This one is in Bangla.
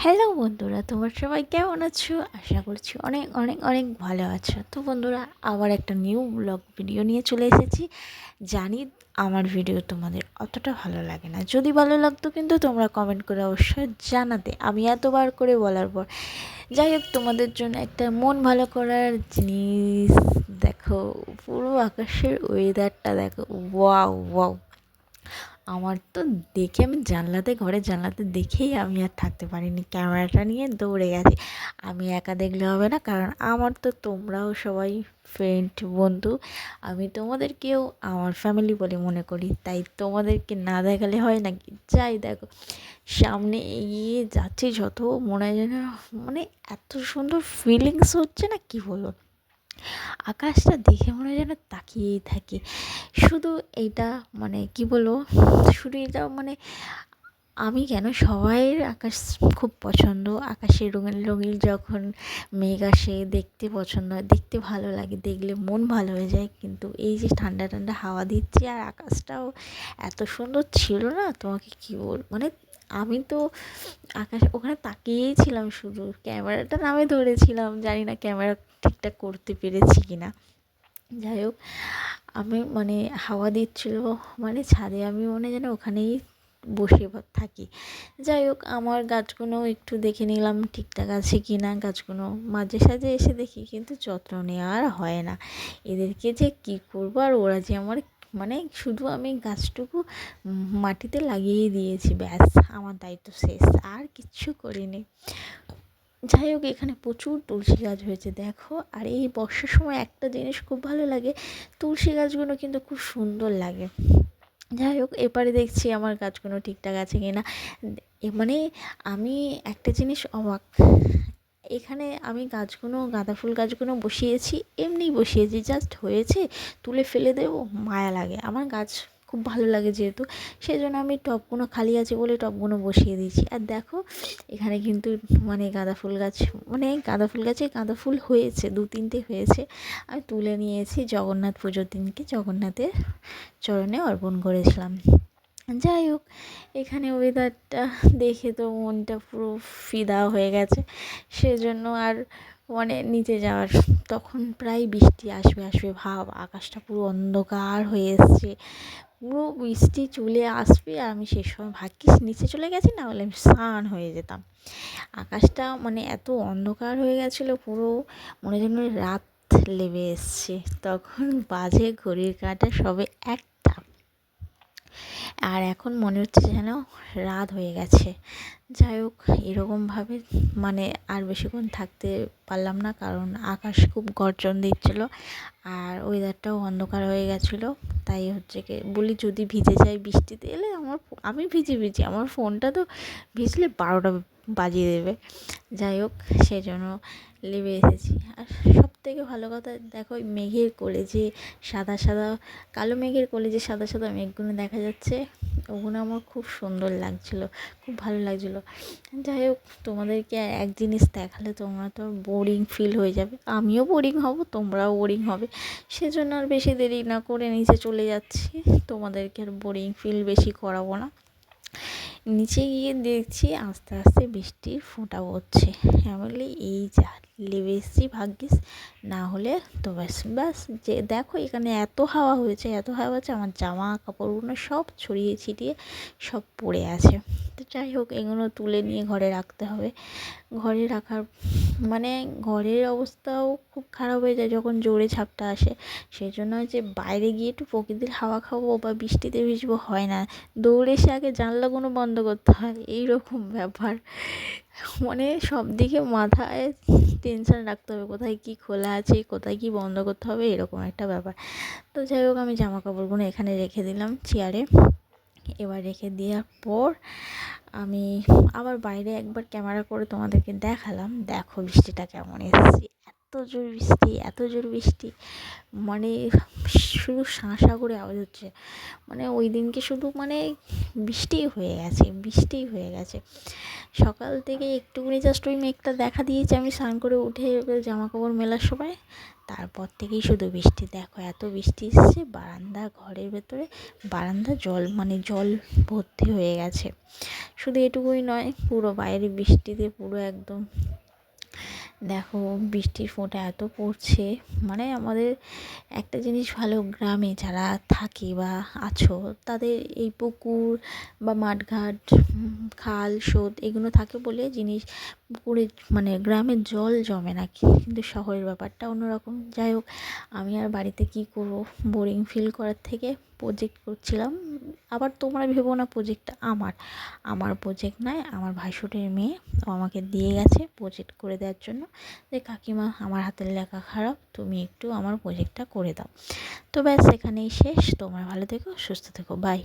হ্যালো বন্ধুরা, তোমরা সবাই কেমন আছো? আশা করছি অনেক অনেক অনেক ভালো আছো। তো বন্ধুরা, আবার একটা নিউ ব্লগ ভিডিও নিয়ে চলে এসেছি। জানি আমার ভিডিও তোমাদের অতটা ভালো লাগে না। যদি ভালো লাগতো কিন্তু তোমরা কমেন্ট করে অবশ্যই জানাতে, আমি এতবার করে বলার পর। যাই হোক, তোমাদের জন্য একটা মন ভালো করার জিনিস। দেখো, পুরো আকাশের ওয়েদারটা দেখো, ওয়াও ওয়াও। আমার তো দেখে আমি ঘরের জানলাতে দেখেই আমি আর থাকতে পারিনি, ক্যামেরাটা নিয়ে দৌড়ে গেছি। আমি একা দেখলে হবে না, কারণ আমার তো তোমরাও সবাই ফ্রেন্ড বন্ধু, আমি তোমাদেরকেও আমার ফ্যামিলি বলে মনে করি, তাই তোমাদেরকে না দেখালে হয় নাকি। যাই দেখো, সামনে এগিয়ে যাচ্ছি যত, মনে হয় যেন মানে এত সুন্দর ফিলিংস হচ্ছে না, কি বলবো। আকাশটা দেখে মনে হয় যেন তাকিয়েই থাকি শুধু। এইটা মানে কি বলবো, শুধু এটা মানে আমি কেন, সবাইয়ের আকাশ খুব পছন্দ। আকাশে রঙিন রঙিন যখন মেঘ আসে দেখতে পছন্দ হয়, দেখতে ভালো লাগে, দেখলে মন ভালো হয়ে যায়। কিন্তু এই যে ঠান্ডা ঠান্ডা হাওয়া দিচ্ছে আর আকাশটাও এত সুন্দর ছিল না, তোমাকে কী বল মানে। আমি তো আকাশ ওখানে তাকিয়েই ছিলাম, শুধু ক্যামেরাটা নামে ধরেছিলাম, জানি না ক্যামেরা ঠিকঠাক করতে পেরেছি কি না। যাই হোক, আমি মানে হাওয়া দিচ্ছিল, মানে ছাদে আমি মনে যেন ওখানেই বসে থাকি। যাই হোক, আমার গাছগুলো একটু দেখে নিলাম ঠিকঠাক আছে কি না। গাছগুলো মাঝে সাঝে এসে দেখি, কিন্তু যত্ন নেওয়া আর হয় না। এদেরকে যে কী করবো, আর ওরা যে আমার মানে শুধু আমি গাছটুকু মাটিতে লাগিয়েই দিয়েছি, ব্যাস আমার দায়িত্ব শেষ, আর কিচ্ছু করিনি। যাই হোক, এখানে প্রচুর তুলসী গাছ হয়েছে দেখো। আর এই বর্ষার সময় একটা জিনিস খুব ভালো লাগে, তুলসী গাছগুলো কিন্তু খুব সুন্দর লাগে। যাই হোক, এপারে দেখছি আমার গাছগুলো ঠিকঠাক আছে কি না। মানে আমি একটা জিনিস অবাক, এখানে আমি গাছগুলো, গাঁদা ফুল গাছগুলো বসিয়েছি, এমনিই বসিয়েছি, জাস্ট হয়েছে, তুলে ফেলে দেবো, মায়া লাগে আমার গাছ খুব ভালো লাগে যেহেতু, সেই জন্য আমি টবগুলো খালি আছে বলে টবগুলো বসিয়ে দিয়েছি। আর দেখো, এখানে কিন্তু মানে গাঁদা ফুল গাছ, মানে গাঁদা ফুল গাছে গাঁদা ফুল হয়েছে, 2-3টে হয়েছে। আমি তুলে নিয়েছি, জগন্নাথ পুজোর দিনকে জগন্নাথের চরণে অর্পণ করেছিলাম। যাই হোক, এখানে ওয়েদারটা দেখে তো মনটা পুরো ফিদা হয়ে গেছে, সেজন্য আর মানে নিচে যাওয়ার, তখন প্রায় বৃষ্টি আসবে আসবে ভাব, আকাশটা পুরো অন্ধকার হয়ে এসছে, পুরো বৃষ্টি চলে আসবে। আর আমি সেই সময় ভাগ্যিস নিচে চলে গেছি, না হলে আমি স্নান হয়ে যেতাম। আকাশটা মানে এত অন্ধকার হয়ে গেছিলো, পুরো মনে যেন রাত লেবে এসছে। তখন বাজে ঘড়ির কাঁটা সবে একটা, আর এখন মনে হচ্ছে যেন রাত হয়ে গেছে। যাই হোক, এরকমভাবে মানে আর বেশিক্ষণ থাকতে পারলাম না, কারণ আকাশ খুব গর্জন দিচ্ছিলো আর ওয়েদারটাও অন্ধকার হয়ে গেছিলো। তাই হচ্ছে কি বলি, যদি ভিজে যাই বৃষ্টিতে এলে, আমি ভিজি ভিজি আমার ফোনটা তো ভিজলে 12টা বাজিয়ে দেবে। যাই হোক, সেই জন্য নেমে এসেছি। আর সবথেকে ভালো কথা দেখো, ওই মেঘের কোলে যে সাদা সাদা, কালো মেঘের কোলে যে সাদা সাদা মেঘগুলো দেখা যাচ্ছে, ওগুলো আমার খুব সুন্দর লাগছিলো, খুব ভালো লাগছিলো। যাই হোক, তোমাদেরকে এক জিনিস দেখালে তোমরা তো বোরিং ফিল হয়ে যাবে, আমিও বোরিং হব, তোমরাও বোরিং হবে। সেজন্য আর বেশি দেরি না করে নিচে চলে যাচ্ছি, তোমাদেরকে আর বোরিং ফিল বেশি করাবো না। নিচে গিয়ে দেখছি আস্তে আস্তে বৃষ্টির ফোঁটা পড়ছে। আমি বলি এই যা, লেবে এসেছি ভাগ্যিস, না হলে তো ব্যাস ব্যাস। যে দেখো, এখানে এত হাওয়া হয়েছে, এত হাওয়া হয়েছে, আমার জামা কাপড়গুলো সব ছড়িয়ে ছিটিয়ে সব পড়ে আছে। তো যাই হোক, এগুলো তুলে নিয়ে ঘরে রাখতে হবে। ঘরে রাখার মানে ঘরের অবস্থাও খুব খারাপ হয়ে যায় যখন জোরে ঝাপটা আসে। সেই জন্য যে বাইরে গিয়ে একটু প্রকৃতির হাওয়া খাবো বা বৃষ্টিতে ভিজবো হয় না, দৌড়ে এসে আগে জানলাগুলো বন্ধ করতে হয়, এইরকম ব্যাপার। মানে সব দিকে মাথায় টেনশন রাখতে হবে, কোথায় কী খোলা আছে, কোথায় কী বন্ধ করতে হবে, এরকম একটা ব্যাপার। তো যাই হোক, আমি জামা কাপড়গুলো এখানে রেখে দিলাম চেয়ারে। এবার রেখে দেওয়ার পর আমি আবার বাইরে একবার ক্যামেরা করে তোমাদেরকে দেখালাম, দেখো বৃষ্টিটা কেমন এসেছে, এত জোর বৃষ্টি, মানে শুধু শাঁ করে আওয়াজ হচ্ছে। মানে ওই দিনকে শুধু মানে বৃষ্টিই হয়ে গেছে। সকাল থেকে একটুখানি জাস্ট ওই মেঘটা দেখা দিয়েছে, আমি স্নান করে উঠে জামা কাপড় মেলার সময়, তারপর থেকেই শুধু বৃষ্টি। দেখো এত বৃষ্টি এসছে, ঘরের ভেতরে বারান্দা জল ভর্তি হয়ে গেছে। শুধু এটুকুই নয়, পুরো বাইরে বৃষ্টিতে পুরো একদম দেখো বৃষ্টির ফোঁটা এত পড়ছে। মানে আমাদের একটা জিনিস ভালো, গ্রামে যারা থাকে বা আছো তাদের এই পুকুর বা মাঠঘাট, খাল সোত এগুলো থাকে বলে পুকুরে মানে গ্রামের জল জমে না। কিন্তু শহরের ব্যাপারটা অন্যরকম। যাই হোক, আমি আর বাড়িতে কি করব, বোরিং ফিল করার থেকে প্রজেক্ট করছিলাম। আবার তোমরা ভেবো না প্রজেক্টটা আমার প্রজেক্ট নয়, আমার ভাইশুটের মেয়ে, ও আমাকে দিয়ে গেছে প্রজেক্ট করে দেওয়ার জন্য, যে কাকিমা আমার হাতের লেখা খারাপ, তুমি একটু আমার প্রজেক্টটা করে দাও। তো ব্যাস এখানেই শেষ। তোমরা ভালো থেকো, সুস্থ থেকো, বাই।